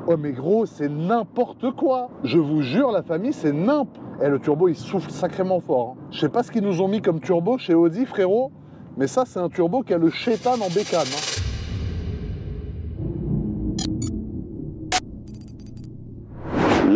Oh mais gros, c'est n'importe quoi. Je vous jure, la famille, c'est nimp. Et le turbo, il souffle sacrément fort. Hein. Je sais pas ce qu'ils nous ont mis comme turbo chez Audi, frérot, mais ça, c'est un turbo qui a le chétan en bécane. Hein.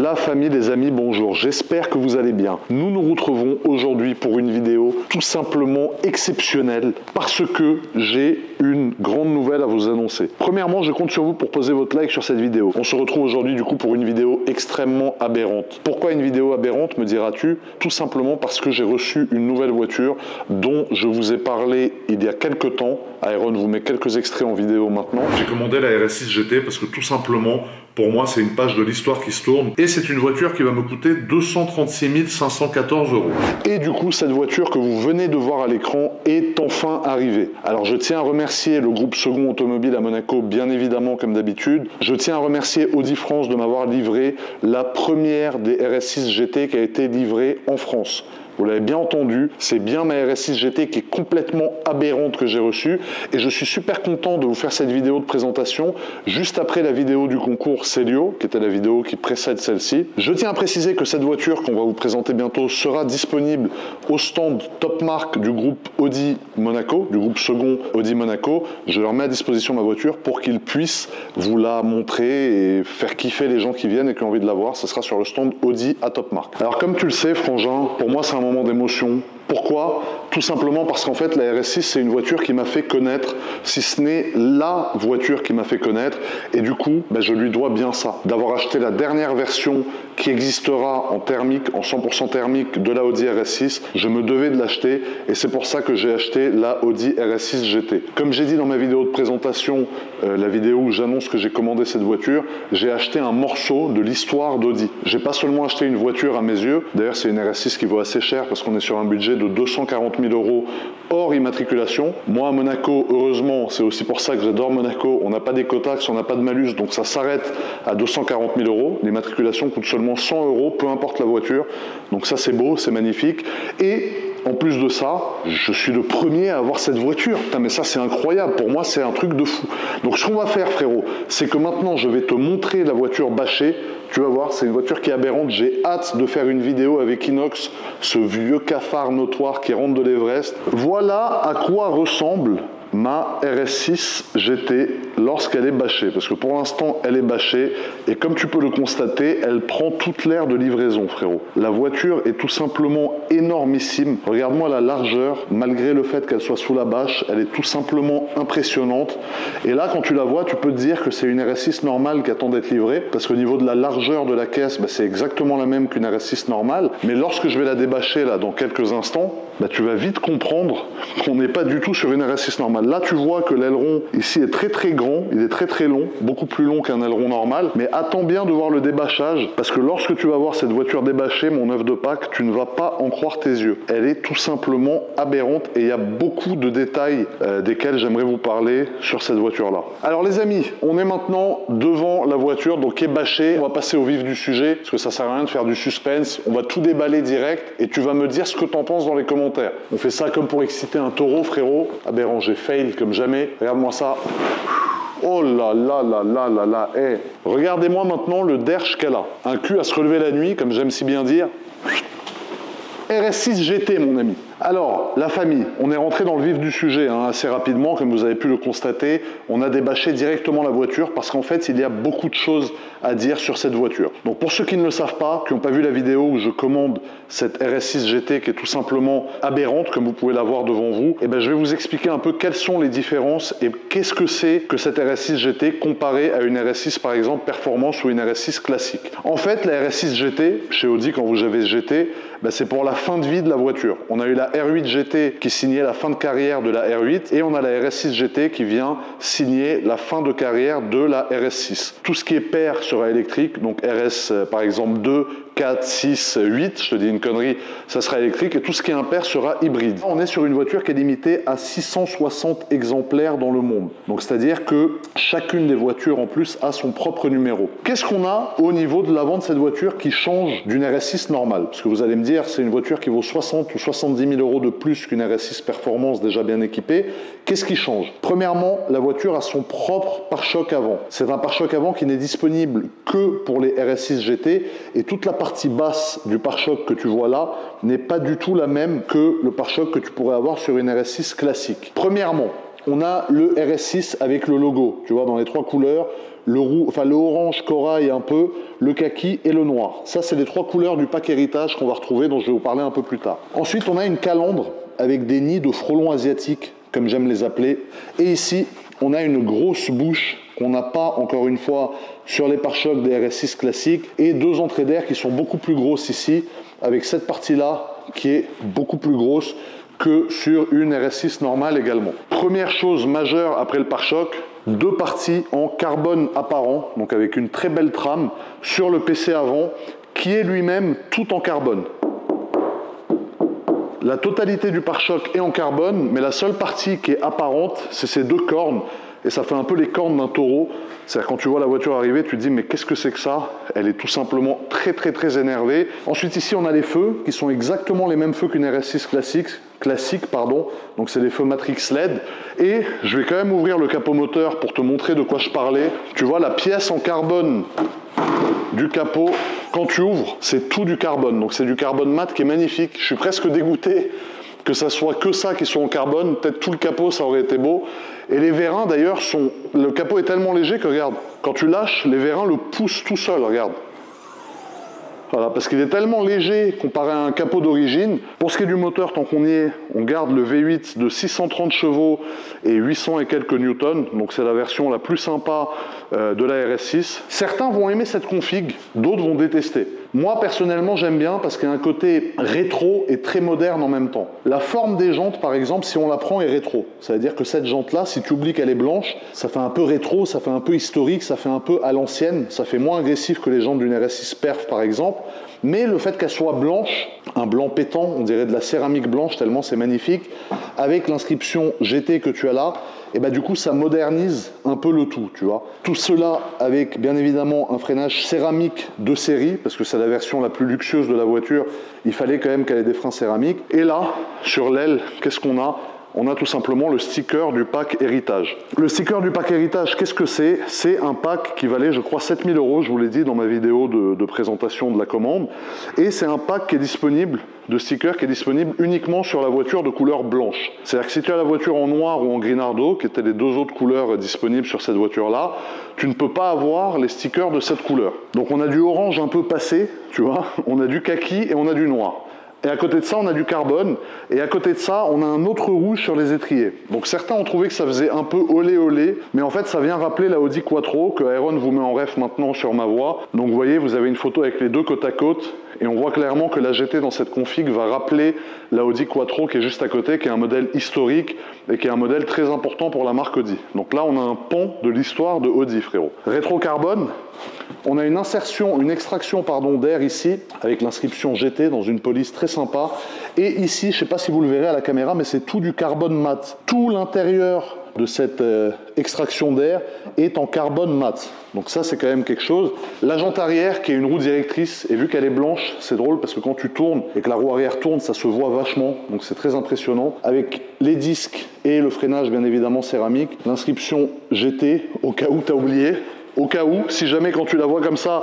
La famille, les amis, bonjour, j'espère que vous allez bien. Nous nous retrouvons aujourd'hui pour une vidéo tout simplement exceptionnelle parce que j'ai une grande nouvelle à vous annoncer. Premièrement, je compte sur vous pour poser votre like sur cette vidéo. On se retrouve aujourd'hui du coup pour une vidéo extrêmement aberrante. Pourquoi une vidéo aberrante, me diras-tu? Tout simplement parce que j'ai reçu une nouvelle voiture dont je vous ai parlé il y a quelques temps. Iron vous met quelques extraits en vidéo maintenant. J'ai commandé la RS6 GT parce que tout simplement, pour moi, c'est une page de l'histoire qui se tourne. Et c'est une voiture qui va me coûter 236 514 €. Et du coup, cette voiture que vous venez de voir à l'écran est enfin arrivée. Alors, je tiens à remercier le groupe Second Automobile à Monaco, bien évidemment, comme d'habitude. Je tiens à remercier Audi France de m'avoir livré la première des RS6 GT qui a été livrée en France. Vous l'avez bien entendu, c'est bien ma RS6 GT qui est complètement aberrante que j'ai reçue et je suis super content de vous faire cette vidéo de présentation juste après la vidéo du concours Célio, qui était la vidéo qui précède celle-ci. Je tiens à préciser que cette voiture qu'on va vous présenter bientôt sera disponible au stand Top Marque du groupe Audi Monaco, du groupe Second Audi Monaco. Je leur mets à disposition ma voiture pour qu'ils puissent vous la montrer et faire kiffer les gens qui viennent et qui ont envie de la voir. Ce sera sur le stand Audi à Top Marque. Alors comme tu le sais, frangin, pour moi c'est un moment d'émotion. Pourquoi? Tout simplement parce qu'en fait la RS6 c'est une voiture qui m'a fait connaître, si ce n'est la voiture qui m'a fait connaître, et du coup je lui dois bien ça, d'avoir acheté la dernière version qui existera en thermique, en 100% thermique de la Audi RS6. Je me devais de l'acheter et c'est pour ça que j'ai acheté la Audi RS6 GT. Comme j'ai dit dans ma vidéo de présentation, la vidéo où j'annonce que j'ai commandé cette voiture, j'ai acheté un morceau de l'histoire d'Audi. J'ai pas seulement acheté une voiture à mes yeux, d'ailleurs c'est une RS6 qui vaut assez cher parce qu'on est sur un budget de 240 000 € hors immatriculation. Moi à Monaco, heureusement, c'est aussi pour ça que j'adore Monaco, on n'a pas d'écotaxe, on n'a pas de malus, donc ça s'arrête à 240 000 €. L'immatriculation coûte seulement 100 €, peu importe la voiture. Donc ça c'est beau, c'est magnifique. Et en plus de ça, je suis le premier à avoir cette voiture. Putain, mais ça c'est incroyable, pour moi c'est un truc de fou. Donc ce qu'on va faire frérot, c'est que maintenant je vais te montrer la voiture bâchée. Tu vas voir, c'est une voiture qui est aberrante. J'ai hâte de faire une vidéo avec Inox, ce vieux cafard notoire qui rentre de l'Everest. Voilà à quoi ressemble ma RS6 GT lorsqu'elle est bâchée, parce que pour l'instant elle est bâchée et comme tu peux le constater, elle prend toute l'air de livraison frérot. La voiture est tout simplement énormissime. Regarde-moi la largeur, malgré le fait qu'elle soit sous la bâche, elle est tout simplement impressionnante. Et là quand tu la vois, tu peux te dire que c'est une RS6 normale qui attend d'être livrée, parce qu'au niveau de la largeur de la caisse, c'est exactement la même qu'une RS6 normale. Mais lorsque je vais la débâcher là dans quelques instants, tu vas vite comprendre qu'on n'est pas du tout sur une RS6 normale. Là, tu vois que l'aileron ici est très très grand, il est très très long, beaucoup plus long qu'un aileron normal. Mais attends bien de voir le débâchage, parce que lorsque tu vas voir cette voiture débâchée, mon œuf de Pâques, tu ne vas pas en croire tes yeux. Elle est tout simplement aberrante et il y a beaucoup de détails desquels j'aimerais vous parler sur cette voiture-là. Alors les amis, on est maintenant devant la voiture, donc qui est bâchée. On va passer au vif du sujet, parce que ça sert à rien de faire du suspense. On va tout déballer direct et tu vas me dire ce que tu en penses dans les commentaires. On fait ça comme pour exciter un taureau, frérot. Aberrant, j'ai fail comme jamais. Regarde-moi ça. Oh là là là là là là. Hey. Regardez-moi maintenant le derche qu'elle a. Un cul à se relever la nuit, comme j'aime si bien dire. RS6 GT, mon ami. Alors, la famille, on est rentré dans le vif du sujet assez rapidement, comme vous avez pu le constater. On a débâché directement la voiture parce qu'en fait, il y a beaucoup de choses à dire sur cette voiture. Donc, pour ceux qui ne le savent pas, qui n'ont pas vu la vidéo où je commande cette RS6 GT qui est tout simplement aberrante, comme vous pouvez la voir devant vous, je vais vous expliquer un peu quelles sont les différences et qu'est-ce que c'est que cette RS6 GT comparée à une RS6 par exemple Performance ou une RS6 classique. En fait, la RS6 GT, chez Audi, quand vous avez GT, c'est pour la fin de vie de la voiture. On a eu la R8 GT qui signait la fin de carrière de la R8 et on a la RS6 GT qui vient signer la fin de carrière de la RS6. Tout ce qui est pair sera électrique, donc RS par exemple 2, 4, 6, 8, je te dis une connerie, ça sera électrique et tout ce qui est impair sera hybride. On est sur une voiture qui est limitée à 660 exemplaires dans le monde. Donc c'est-à-dire que chacune des voitures en plus a son propre numéro. Qu'est-ce qu'on a au niveau de l'avant de cette voiture qui change d'une RS6 normale? Parce que vous allez me dire, c'est une voiture qui vaut 60 ou 70 000 000 € de plus qu'une RS6 Performance déjà bien équipée. Qu'est-ce qui change? Premièrement, la voiture a son propre pare-choc avant. C'est un pare-choc avant qui n'est disponible que pour les RS6 GT et toute la partie basse du pare-choc que tu vois là n'est pas du tout la même que le pare-choc que tu pourrais avoir sur une RS6 classique. Premièrement, on a le RS6 avec le logo, tu vois, dans les trois couleurs, le orange corail un peu, le kaki et le noir. Ça, c'est les trois couleurs du pack héritage qu'on va retrouver, dont je vais vous parler un peu plus tard. Ensuite, on a une calandre avec des nids de frelons asiatiques, comme j'aime les appeler. Et ici, on a une grosse bouche qu'on n'a pas, encore une fois, sur les pare-chocs des RS6 classiques, et deux entrées d'air qui sont beaucoup plus grosses ici, avec cette partie-là qui est beaucoup plus grosse que sur une RS6 normale également. Première chose majeure après le pare-choc, deux parties en carbone apparent, donc avec une très belle trame sur le PC avant, qui est lui-même tout en carbone. La totalité du pare-choc est en carbone, mais la seule partie qui est apparente, c'est ces deux cornes, et ça fait un peu les cornes d'un taureau. C'est-à-dire quand tu vois la voiture arriver, tu te dis mais qu'est-ce que c'est que ça? Elle est tout simplement très énervée. Ensuite ici on a les feux qui sont exactement les mêmes feux qu'une RS6 classique, donc c'est des feux Matrix LED. Et je vais quand même ouvrir le capot moteur pour te montrer de quoi je parlais. Tu vois la pièce en carbone du capot, quand tu ouvres, c'est tout du carbone. Donc c'est du carbone mat qui est magnifique. Je suis presque dégoûté que ça soit que ça qui soit en carbone. Peut-être tout le capot, ça aurait été beau. Et les vérins d'ailleurs, le capot est tellement léger que regarde, quand tu lâches, les vérins le poussent tout seul, regarde. Voilà, parce qu'il est tellement léger comparé à un capot d'origine. Pour ce qui est du moteur, tant qu'on y est, on garde le V8 de 630 chevaux et 800 et quelques newtons. Donc c'est la version la plus sympa de la RS6. Certains vont aimer cette config, d'autres vont détester. Moi personnellement j'aime bien parce qu'il y a un côté rétro et très moderne en même temps. La forme des jantes par exemple, si on la prend, est rétro. Ça veut dire que cette jante là, si tu oublies qu'elle est blanche, ça fait un peu rétro, ça fait un peu historique, ça fait un peu à l'ancienne, ça fait moins agressif que les jantes d'une RS6 Perf par exemple. Mais le fait qu'elle soit blanche, un blanc pétant, on dirait de la céramique blanche tellement c'est magnifique, avec l'inscription GT que tu as là, et bah du coup ça modernise un peu le tout, tu vois. Tout cela avec bien évidemment un freinage céramique de série, parce que c'est la version la plus luxueuse de la voiture, il fallait quand même qu'elle ait des freins céramiques. Et là, sur l'aile, qu'est-ce qu'on a ? On a tout simplement le sticker du pack héritage. Le sticker du pack héritage, qu'est-ce que c'est? C'est un pack qui valait, je crois, 7 000 €, je vous l'ai dit dans ma vidéo de présentation de la commande. Et c'est un pack qui est disponible, de sticker qui est disponible uniquement sur la voiture de couleur blanche. C'est-à-dire que si tu as la voiture en noir ou en grinardo, qui étaient les deux autres couleurs disponibles sur cette voiture-là, tu ne peux pas avoir les stickers de cette couleur. Donc on a du orange un peu passé, tu vois, on a du kaki et on a du noir. Et à côté de ça, on a du carbone. Et à côté de ça, on a un autre rouge sur les étriers. Donc certains ont trouvé que ça faisait un peu olé olé. Mais en fait, ça vient rappeler la Audi Quattro que Iron vous met en ref maintenant sur ma voix. Donc vous voyez, vous avez une photo avec les deux côte à côte. Et on voit clairement que la GT dans cette config va rappeler la Audi Quattro qui est juste à côté, qui est un modèle historique et qui est un modèle très important pour la marque Audi. Donc là, on a un pan de l'histoire de Audi, frérot. Rétro-carbone. On a une insertion, une extraction d'air ici, avec l'inscription GT dans une police très sympa. Et ici, je ne sais pas si vous le verrez à la caméra, mais c'est tout du carbone mat. Tout l'intérieur de cette extraction d'air est en carbone mat. Donc ça, c'est quand même quelque chose. La jante arrière, qui est une roue directrice, et vu qu'elle est blanche, c'est drôle parce que quand tu tournes et que la roue arrière tourne, ça se voit vachement. Donc c'est très impressionnant. Avec les disques et le freinage, bien évidemment, céramique. L'inscription GT, au cas où tu as oublié. Au cas où, si jamais quand tu la vois comme ça,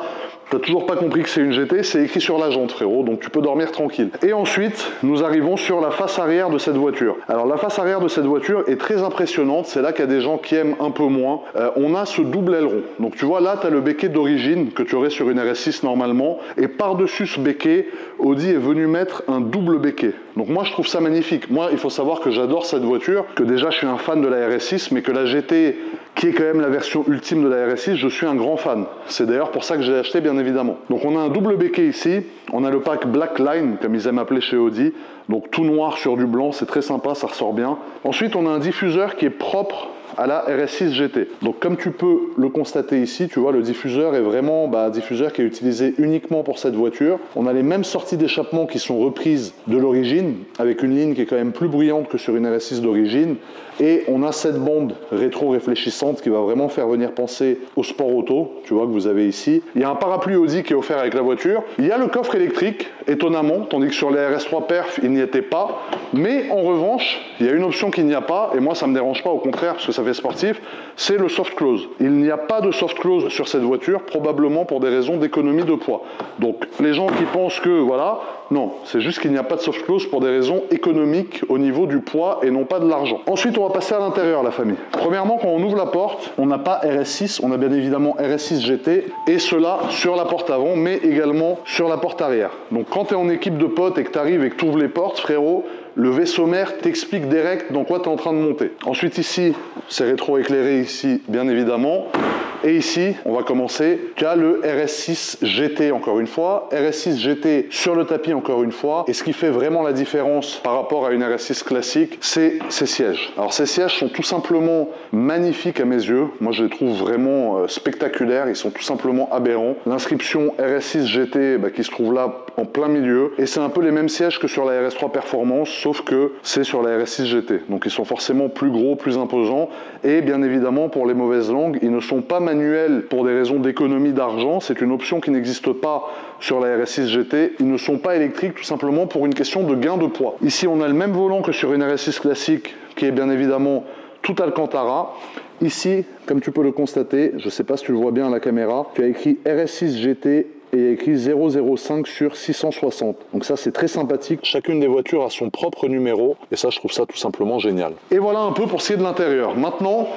tu n'as toujours pas compris que c'est une GT, c'est écrit sur la jante, frérot, donc tu peux dormir tranquille. Et ensuite, nous arrivons sur la face arrière de cette voiture. Alors la face arrière de cette voiture est très impressionnante, c'est là qu'il y a des gens qui aiment un peu moins. On a ce double aileron. Donc tu vois là, tu as le béquet d'origine que tu aurais sur une RS6 normalement, et par-dessus ce béquet, Audi est venu mettre un double béquet. Donc moi je trouve ça magnifique. Moi, il faut savoir que j'adore cette voiture, que déjà je suis un fan de la RS6, mais que la GT, qui est quand même la version ultime de la RS6, je suis un grand fan. C'est d'ailleurs pour ça que j'ai acheté, bien évidemment. Donc on a un double béquet ici, on a le pack Black Line, comme ils aiment appeler chez Audi, donc tout noir sur du blanc, c'est très sympa, ça ressort bien. Ensuite on a un diffuseur qui est propre à la RS6 GT. Donc comme tu peux le constater ici, tu vois, le diffuseur est vraiment un diffuseur qui est utilisé uniquement pour cette voiture. On a les mêmes sorties d'échappement qui sont reprises de l'origine, avec une ligne qui est quand même plus bruyante que sur une RS6 d'origine. Et on a cette bande rétro-réfléchissante qui va vraiment faire venir penser au sport auto, tu vois, que vous avez ici. Il y a un parapluie Audi qui est offert avec la voiture. Il y a le coffre électrique, étonnamment, tandis que sur les RS3 Perf, il n'y était pas. Mais en revanche, il y a une option qu'il n'y a pas, et moi ça ne me dérange pas, au contraire, parce que ça fait sportif, c'est le soft close. Il n'y a pas de soft close sur cette voiture, probablement pour des raisons d'économie de poids. Donc les gens qui pensent que, voilà, non, c'est juste qu'il n'y a pas de soft close pour des raisons économiques au niveau du poids et non pas de l'argent. Ensuite, on va passer à l'intérieur, la famille. Premièrement, quand on ouvre la porte, on n'a pas RS6, on a bien évidemment RS6 GT, et cela sur la porte avant, mais également sur la porte arrière. Donc quand tu es en équipe de potes et que tu arrives et que tu ouvres les portes, frérot, le vaisseau mère t'explique direct dans quoi tu es en train de monter. Ensuite ici, c'est rétro-éclairé ici, bien évidemment. Et ici, on va commencer. Tu as le RS6 GT encore une fois, RS6 GT sur le tapis encore une fois. Et ce qui fait vraiment la différence par rapport à une RS6 classique, c'est ces sièges. Alors ces sièges sont tout simplement magnifiques à mes yeux. Moi je les trouve vraiment spectaculaires, ils sont tout simplement aberrants. L'inscription RS6 GT qui se trouve là en plein milieu. Et c'est un peu les mêmes sièges que sur la RS3 Performance, sauf que c'est sur la RS6 GT. Donc ils sont forcément plus gros, plus imposants. Et bien évidemment, pour les mauvaises langues, ils ne sont pas manuels pour des raisons d'économie d'argent. C'est une option qui n'existe pas sur la RS6 GT. Ils ne sont pas électriques tout simplement pour une question de gain de poids. Ici, on a le même volant que sur une RS6 classique, qui est bien évidemment tout Alcantara. Ici, comme tu peux le constater, je ne sais pas si tu le vois bien à la caméra, tu as écrit RS6 GT et il y a écrit 005 sur 660. Donc ça, c'est très sympathique. Chacune des voitures a son propre numéro et ça, je trouve ça tout simplement génial. Et voilà un peu pour ce qui est de l'intérieur. Maintenant,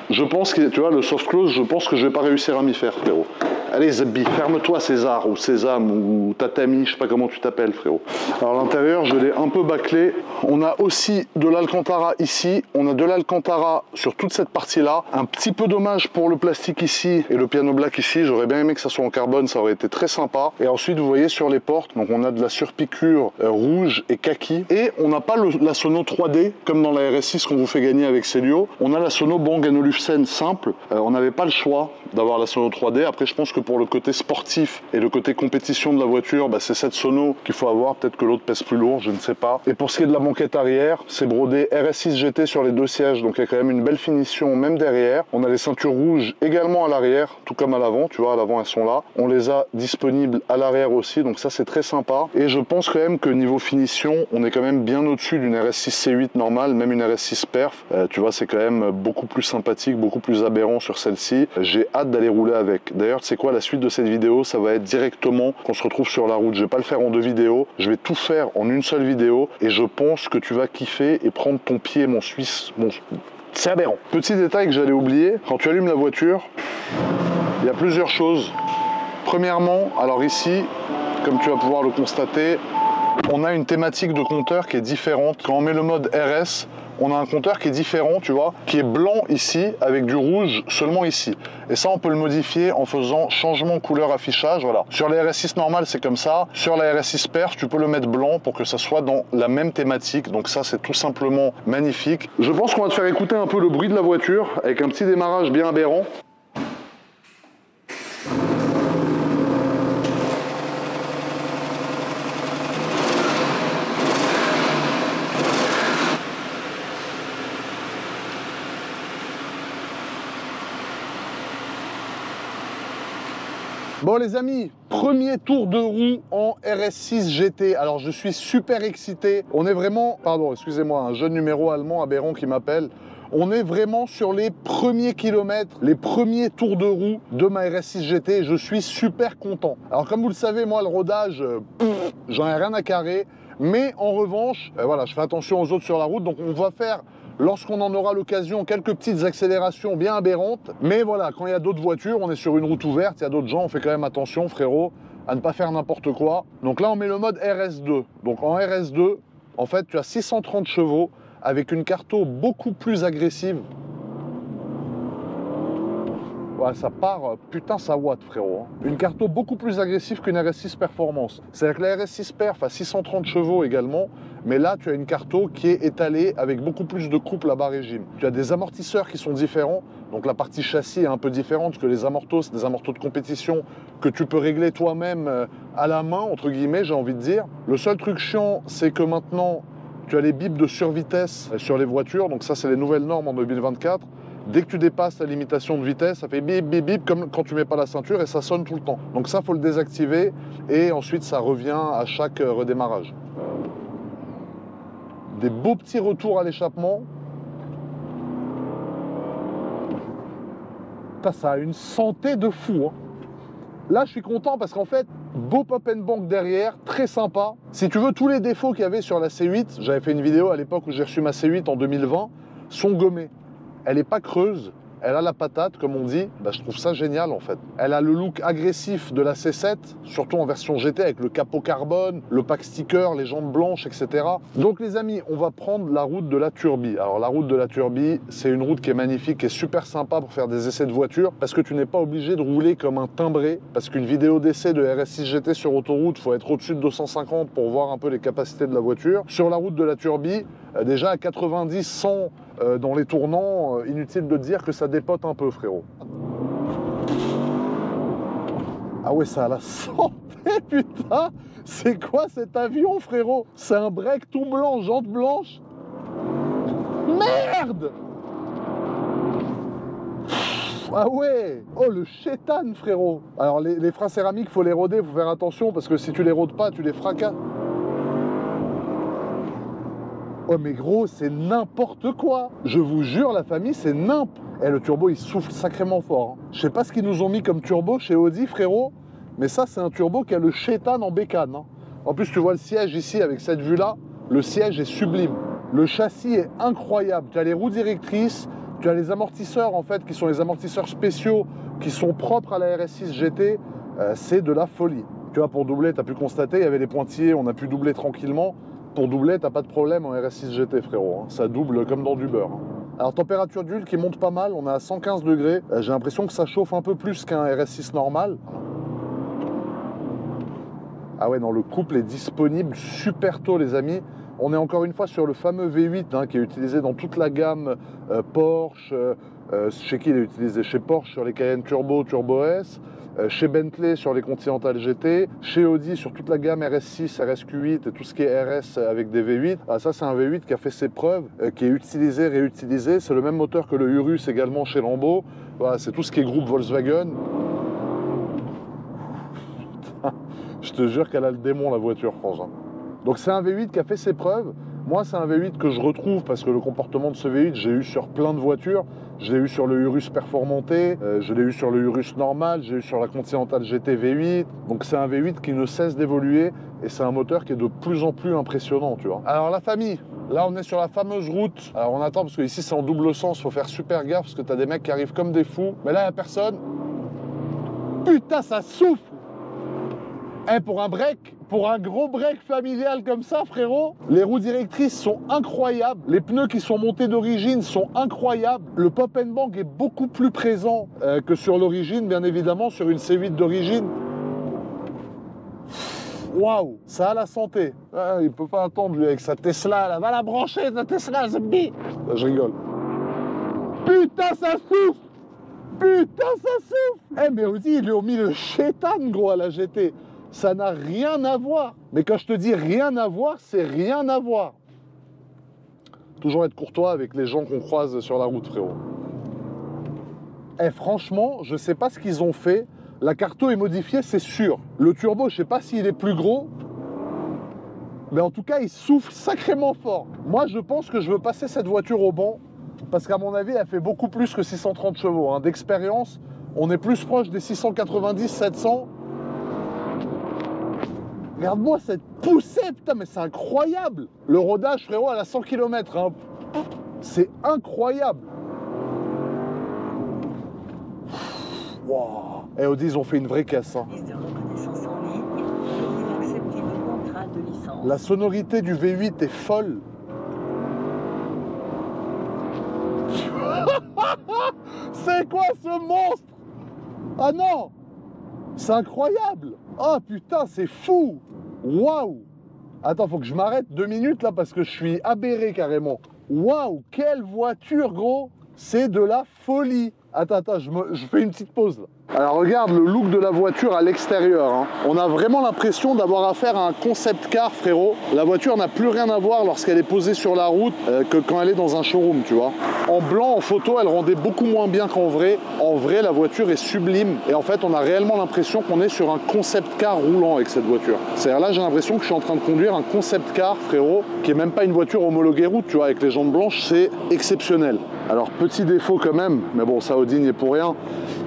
je pense que, tu vois, le soft close, je pense que je vais pas réussir à m'y faire, frérot. Allez, Zabi, ferme-toi, César, ou Sésame, ou Tatami, je sais pas comment tu t'appelles, frérot. Alors, l'intérieur, je l'ai un peu bâclé. On a aussi de l'Alcantara ici. On a de l'Alcantara sur toute cette partie-là. Un petit peu dommage pour le plastique ici et le piano black ici. J'aurais bien aimé que ça soit en carbone, ça aurait été très sympa. Et ensuite, vous voyez sur les portes, donc on a de la surpiqûre rouge et kaki. Et on n'a pas la sono 3D, comme dans la RS6 qu'on vous fait gagner avec Célio. On a la sono Bang & Olufsen simple. On n'avait pas le choix d'avoir la sono 3D. Après, je pense que pour le côté sportif et le côté compétition de la voiture, c'est cette sono qu'il faut avoir. Peut-être que l'autre pèse plus lourd, je ne sais pas. Et pour ce qui est de la banquette arrière, c'est brodé RS6 GT sur les deux sièges, donc il y a quand même une belle finition même derrière. On a les ceintures rouges également à l'arrière, tout comme à l'avant, tu vois, à l'avant elles sont là. On les a disponibles à l'arrière aussi, donc ça c'est très sympa. Et je pense quand même que niveau finition, on est quand même bien au-dessus d'une RS6 C8 normale, même une RS6 Perf. Tu vois, c'est quand même beaucoup plus sympathique, beaucoup plus aberrant sur celle-ci. J'ai hâte d'aller rouler avec. D'ailleurs, tu sais quoi, la suite de cette vidéo, ça va être directement qu'on se retrouve sur la route. Je vais pas le faire en deux vidéos, je vais tout faire en une seule vidéo et je pense que tu vas kiffer et prendre ton pied, mon Suisse. C'est aberrant. Petit détail que j'allais oublier, quand tu allumes la voiture, il y a plusieurs choses. Premièrement, alors ici, comme tu vas pouvoir le constater, on a une thématique de compteur qui est différente. Quand on met le mode RS, on a un compteur qui est différent, tu vois, qui est blanc ici, avec du rouge seulement ici. Et ça, on peut le modifier en faisant changement couleur affichage, voilà. Sur la RS6 normale, c'est comme ça. Sur la RS6 Perf, tu peux le mettre blanc pour que ça soit dans la même thématique. Donc ça, c'est tout simplement magnifique. Je pense qu'on va te faire écouter un peu le bruit de la voiture, avec un petit démarrage bien aberrant. Bon les amis, premier tour de roue en RS6 GT. Alors je suis super excité. On est vraiment, pardon, excusez-moi, un jeune numéro allemand aberrant qui m'appelle. On est vraiment sur les premiers kilomètres, les premiers tours de roue de ma RS6 GT. Je suis super content. Alors comme vous le savez, moi le rodage, j'en ai rien à carrer. Mais en revanche, voilà, je fais attention aux autres sur la route. Donc on va faire, lorsqu'on en aura l'occasion, quelques petites accélérations bien aberrantes. Mais voilà, quand il y a d'autres voitures, on est sur une route ouverte, il y a d'autres gens, on fait quand même attention, frérot, à ne pas faire n'importe quoi. Donc là, on met le mode RS2. Donc en RS2, en fait, tu as 630 chevaux avec une carto beaucoup plus agressive. Ouais, ça part, putain, ça watt, frérot. Une carto beaucoup plus agressive qu'une RS6 Performance. C'est-à-dire que la RS6 Perf a 630 chevaux également, mais là, tu as une carto qui est étalée avec beaucoup plus de couple à bas régime. Tu as des amortisseurs qui sont différents, donc la partie châssis est un peu différente, parce que les amortos, c'est des amortos de compétition que tu peux régler toi-même à la main, entre guillemets, j'ai envie de dire. Le seul truc chiant, c'est que maintenant, tu as les bips de survitesse sur les voitures, donc ça, c'est les nouvelles normes en 2024. Dès que tu dépasses la limitation de vitesse, ça fait bip, bip, bip, comme quand tu mets pas la ceinture et ça sonne tout le temps. Donc ça, faut le désactiver et ensuite, ça revient à chaque redémarrage. Des beaux petits retours à l'échappement. Ça a une santé de fou. Hein. Là, je suis content parce qu'en fait, beau pop and bank derrière, très sympa. Si tu veux, tous les défauts qu'il y avait sur la C8, j'avais fait une vidéo à l'époque où j'ai reçu ma C8 en 2020, sont gommés. Elle n'est pas creuse, elle a la patate, comme on dit. Bah, je trouve ça génial, en fait. Elle a le look agressif de la C7, surtout en version GT, avec le capot carbone, le pack sticker, les jantes blanches, etc. Donc, les amis, on va prendre la route de la Turbie. Alors, la route de la Turbie, c'est une route qui est magnifique, qui est super sympa pour faire des essais de voiture, parce que tu n'es pas obligé de rouler comme un timbré, parce qu'une vidéo d'essai de RS6 GT sur autoroute, il faut être au-dessus de 250 pour voir un peu les capacités de la voiture. Sur la route de la Turbie, déjà à 90, 100 dans les tournants, inutile de dire que ça dépote un peu, frérot. Ah ouais, ça a la santé, putain. C'est quoi cet avion, frérot? C'est un break tout blanc, jante blanche. Merde! Ah ouais! Oh, le chétane, frérot. Alors, les freins céramiques, faut les roder, faut faire attention, parce que si tu les rodes pas, tu les fracasses. Oh mais gros, c'est n'importe quoi. Je vous jure, la famille, c'est nimp. Et le turbo, il souffle sacrément fort. Hein. Je sais pas ce qu'ils nous ont mis comme turbo chez Audi, frérot, mais ça, c'est un turbo qui a le chétane en bécane. Hein. En plus, tu vois le siège ici, avec cette vue-là, le siège est sublime. Le châssis est incroyable. Tu as les roues directrices, tu as les amortisseurs, en fait, qui sont les amortisseurs spéciaux, qui sont propres à la RS6 GT. C'est de la folie. Tu vois, pour doubler, tu as pu constater, il y avait les pointillés, on a pu doubler tranquillement. Pour doubler, t'as pas de problème en RS6 GT, frérot. Hein. Ça double comme dans du beurre. Hein. Alors, température d'huile qui monte pas mal. On est à 115 degrés. J'ai l'impression que ça chauffe un peu plus qu'un RS6 normal. Ah ouais, non, le couple est disponible super tôt, les amis. On est encore une fois sur le fameux V8 hein, qui est utilisé dans toute la gamme Porsche. Chez qui il est utilisé? Chez Porsche sur les Cayenne Turbo, Turbo S. Chez Bentley sur les Continental GT, chez Audi sur toute la gamme RS6, RSQ8 et tout ce qui est RS avec des V8. Ah, ça c'est un V8 qui a fait ses preuves, qui est utilisé, réutilisé. C'est le même moteur que le Urus également chez Lambo. Voilà, c'est tout ce qui est groupe Volkswagen. Je te jure qu'elle a le démon la voiture, franchement. Donc c'est un V8 qui a fait ses preuves. Moi, c'est un V8 que je retrouve parce que le comportement de ce V8, j'ai eu sur plein de voitures. Je l'ai eu sur le Urus Performanté, je l'ai eu sur le Urus normal, j'ai eu sur la Continental GT V8. Donc c'est un V8 qui ne cesse d'évoluer et c'est un moteur qui est de plus en plus impressionnant, tu vois. Alors la famille, là on est sur la fameuse route. Alors on attend parce que ici c'est en double sens, faut faire super gaffe parce que t'as des mecs qui arrivent comme des fous. Mais là il n'y a personne. Putain, ça souffle! Eh, pour un break, pour un gros break familial comme ça, frérot, les roues directrices sont incroyables. Les pneus qui sont montés d'origine sont incroyables. Le pop and bank est beaucoup plus présent que sur l'origine, bien évidemment, sur une C8 d'origine. Waouh, ça a la santé. Ah, il peut pas attendre, lui, avec sa Tesla, là. Va la brancher, ta Tesla, Zumbi. Je rigole. Putain, ça souffle! Putain, ça souffle! Eh, mais aussi, ils lui ont mis le chétane, gros, à la GT. Ça n'a rien à voir. Mais quand je te dis rien à voir, c'est rien à voir. Toujours être courtois avec les gens qu'on croise sur la route, frérot. Eh, franchement, je sais pas ce qu'ils ont fait. La carto est modifiée, c'est sûr. Le turbo, je sais pas s'il est plus gros. Mais en tout cas, il souffle sacrément fort. Moi, je pense que je veux passer cette voiture au banc. Parce qu'à mon avis, elle fait beaucoup plus que 630 chevaux. Hein. D'expérience, on est plus proche des 690, 700. Regarde-moi cette poussée, putain, mais c'est incroyable. Le rodage, frérot, elle a 100 km. Hein. C'est incroyable. Wow. Et Audi, ils ont fait une vraie caisse. Hein. La sonorité du V8 est folle. C'est quoi ce monstre? Ah non! C'est incroyable! Ah putain, c'est fou! Waouh! Attends, faut que je m'arrête 2 minutes là parce que je suis aberré carrément. Waouh, quelle voiture, gros! C'est de la folie! Attends, je fais une petite pause là. Alors regarde le look de la voiture à l'extérieur, hein. On a vraiment l'impression d'avoir affaire à un concept car, frérot. La voiture n'a plus rien à voir lorsqu'elle est posée sur la route que quand elle est dans un showroom, tu vois. En blanc, en photo, elle rendait beaucoup moins bien qu'en vrai. En vrai, la voiture est sublime. Et en fait, on a réellement l'impression qu'on est sur un concept car roulant avec cette voiture. C'est-à-dire là, j'ai l'impression que je suis en train de conduire un concept car, frérot, qui est même pas une voiture homologuée route, tu vois, avec les jantes blanches, c'est exceptionnel. Alors, petit défaut quand même, mais bon, ça, Audi n'y est pour rien.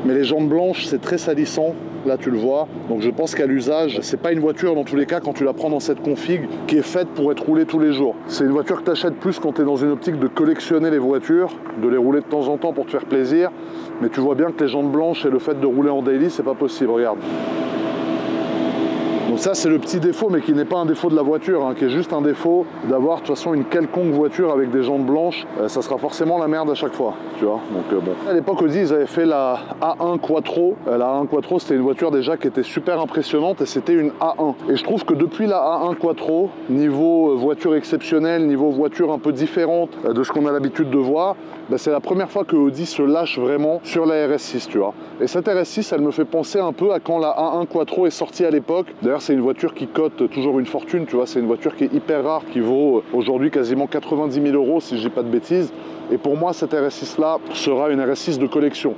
Mais les jantes blanches, c'est très salissant. Là, tu le vois. Donc, je pense qu'à l'usage, c'est pas une voiture, dans tous les cas, quand tu la prends dans cette config, qui est faite pour être roulée tous les jours. C'est une voiture que tu achètes plus quand tu es dans une optique de collectionner les voitures, de les rouler de temps en temps pour te faire plaisir. Mais tu vois bien que les jantes blanches et le fait de rouler en daily, c'est pas possible. Regarde. Donc ça, c'est le petit défaut, mais qui n'est pas un défaut de la voiture, hein, qui est juste un défaut d'avoir de toute façon une quelconque voiture avec des jantes blanches. Ça sera forcément la merde à chaque fois, tu vois. Donc bon. À l'époque, Audi, ils avaient fait la A1 Quattro. La A1 Quattro, c'était une voiture déjà qui était super impressionnante et c'était une A1. Et je trouve que depuis la A1 Quattro, niveau voiture exceptionnelle, niveau voiture un peu différente de ce qu'on a l'habitude de voir, bah, c'est la première fois que Audi se lâche vraiment sur la RS6, tu vois. Et cette RS6, elle me fait penser un peu à quand la A1 Quattro est sortie à l'époque. D'ailleurs, c'est une voiture qui cote toujours une fortune, tu vois. C'est une voiture qui est hyper rare, qui vaut aujourd'hui quasiment 90 000 €, si je dis pas de bêtises. Et pour moi, cette RS6-là sera une RS6 de collection.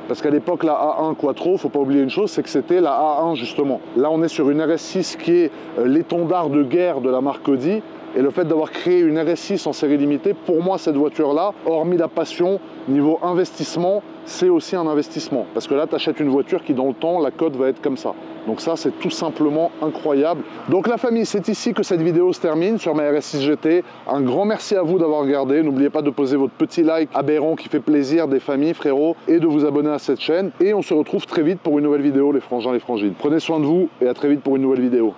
Parce qu'à l'époque, la A1 Quattro, faut pas oublier une chose, c'est que c'était la A1 justement. Là, on est sur une RS6 qui est l'étendard de guerre de la marque Audi. Et le fait d'avoir créé une RS6 en série limitée, pour moi, cette voiture-là, hormis la passion, niveau investissement, c'est aussi un investissement. Parce que là, tu achètes une voiture qui, dans le temps, la cote va être comme ça. Donc ça, c'est tout simplement incroyable. Donc la famille, c'est ici que cette vidéo se termine sur ma RS6 GT. Un grand merci à vous d'avoir regardé. N'oubliez pas de poser votre petit like aberrant qui fait plaisir des familles, frérot, et de vous abonner à cette chaîne. Et on se retrouve très vite pour une nouvelle vidéo, les frangins, les frangines. Prenez soin de vous et à très vite pour une nouvelle vidéo.